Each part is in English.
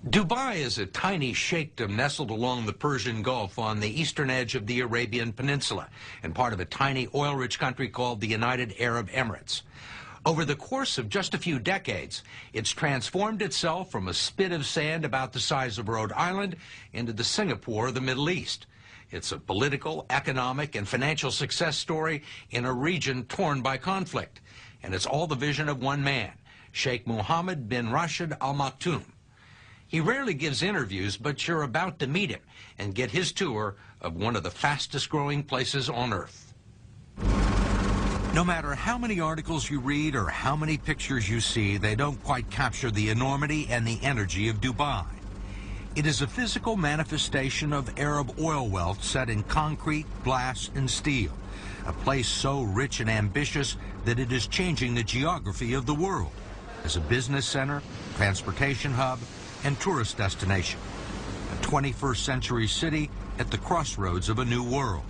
Dubai is a tiny sheikhdom nestled along the Persian Gulf on the eastern edge of the Arabian Peninsula and part of a tiny oil-rich country called the United Arab Emirates. Over the course of just a few decades, it's transformed itself from a spit of sand about the size of Rhode Island into the Singapore of the Middle East. It's a political, economic, and financial success story in a region torn by conflict. And it's all the vision of one man, Sheikh Mohammed bin Rashid Al Maktoum. He rarely gives interviews, but you're about to meet him and get his tour of one of the fastest-growing places on Earth. No matter how many articles you read or how many pictures you see, they don't quite capture the enormity and the energy of Dubai. It is a physical manifestation of Arab oil wealth set in concrete, glass, and steel, a place so rich and ambitious that it is changing the geography of the world as a business center, transportation hub, and tourist destination, a 21st century city at the crossroads of a new world.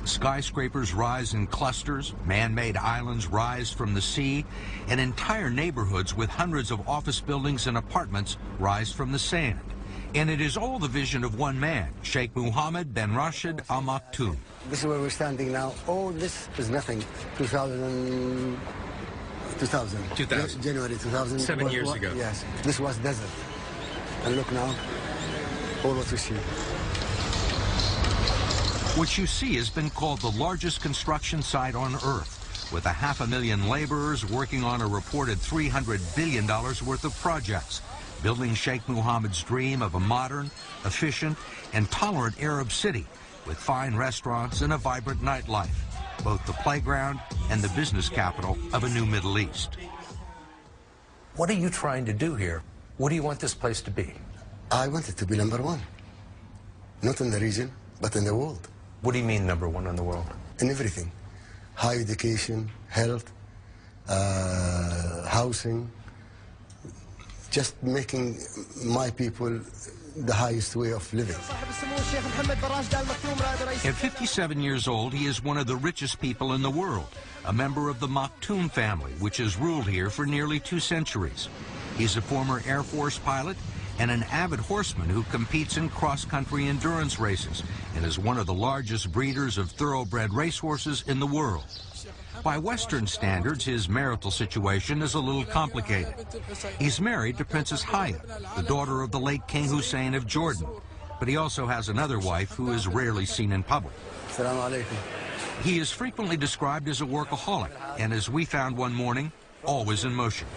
Skyscrapers rise in clusters, man-made islands rise from the sea, and entire neighborhoods with hundreds of office buildings and apartments rise from the sand. And it is all the vision of one man, Sheikh Mohammed bin Rashid Al Maktoum. This is where we're standing now. All this is nothing. 2000. January 2000. 7 years ago. Yes. This was desert. And look now, all what we see. What you see has been called the largest construction site on Earth, with 500,000 laborers working on a reported $300 billion worth of projects, building Sheikh Mohammed's dream of a modern, efficient, and tolerant Arab city with fine restaurants and a vibrant nightlife, both the playground and the business capital of a new Middle East. What are you trying to do here? What do you want this place to be? I want it to be #1. Not in the region, but in the world. What do you mean #1 in the world? In everything. High education, health, housing, just making my people the highest way of living. At 57 years old, he is one of the richest people in the world, a member of the Maktoum family, which has ruled here for nearly 2 centuries. He's a former Air Force pilot and an avid horseman who competes in cross-country endurance races and is one of the largest breeders of thoroughbred racehorses in the world. By Western standards, his marital situation is a little complicated. He's married to Princess Hayat, the daughter of the late King Hussein of Jordan, but he also has another wife who is rarely seen in public. Assalamu alaikum. He is frequently described as a workaholic, and as we found one morning, always in motion.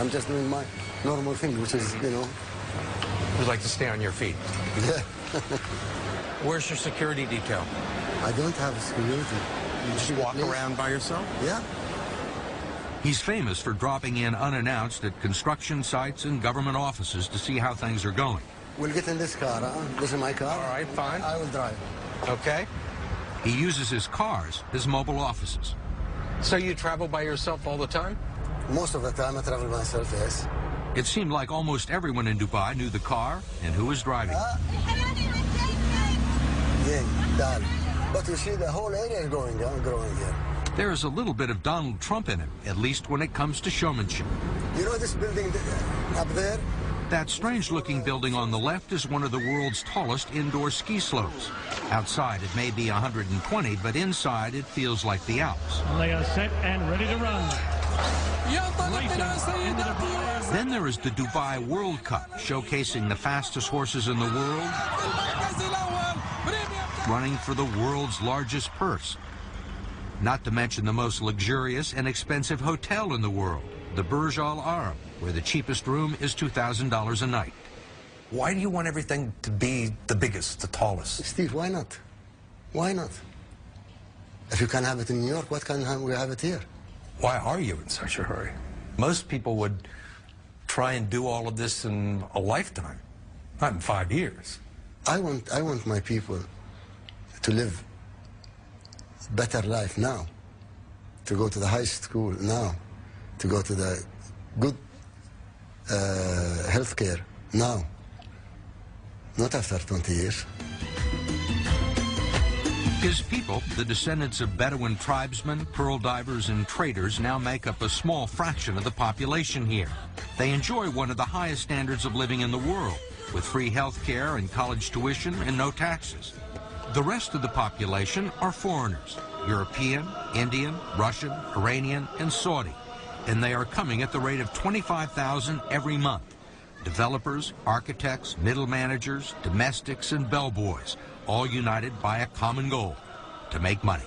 I'm just doing my normal thing, which is, you know. You'd like to stay on your feet? Yeah. Where's your security detail? I don't have security. You just walk around by yourself? Yeah. He's famous for dropping in unannounced at construction sites and government offices to see how things are going. We'll get in this car, huh? This is my car. All right, fine. I will drive. Okay. He uses his cars as mobile offices. So you travel by yourself all the time? Most of the time I travel myself, yes. It seemed like almost everyone in Dubai knew the car and who was driving. Yeah, but you see the whole area is growing here. There is a little bit of Donald Trump in him, at least when it comes to showmanship. You know this building up there? That strange-looking building on the left is one of the world's tallest indoor ski slopes. Outside, it may be 120, but inside, it feels like the Alps. They are set and ready to run. Then there is the Dubai World Cup, showcasing the fastest horses in the world, running for the world's largest purse. Not to mention the most luxurious and expensive hotel in the world, the Burj Al Arab, where the cheapest room is $2,000 a night. Why do you want everything to be the biggest, the tallest? Steve, why not? Why not? If you can have it in New York, what can we have it here? Why are you in such a hurry? Most people would try and do all of this in a lifetime, not in 5 years. I want my people to live better life now, to go to the high school now, to go to the good health care now, not after 20 years. His people, the descendants of Bedouin tribesmen, pearl divers, and traders, now make up a small fraction of the population here. They enjoy one of the highest standards of living in the world, with free health care and college tuition and no taxes. The rest of the population are foreigners, European, Indian, Russian, Iranian, and Saudi, and they are coming at the rate of 25,000 every month. Developers, architects, middle managers, domestics, and bellboys, all united by a common goal, to make money.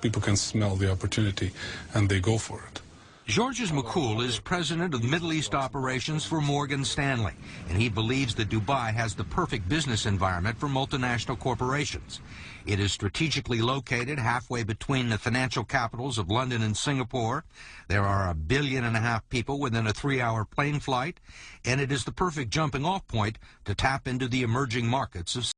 People can smell the opportunity, and they go for it. Georges McCool is president of Middle East operations for Morgan Stanley, and he believes that Dubai has the perfect business environment for multinational corporations. It is strategically located halfway between the financial capitals of London and Singapore. There are 1.5 billion people within a 3-hour plane flight, and it is the perfect jumping-off point to tap into the emerging markets of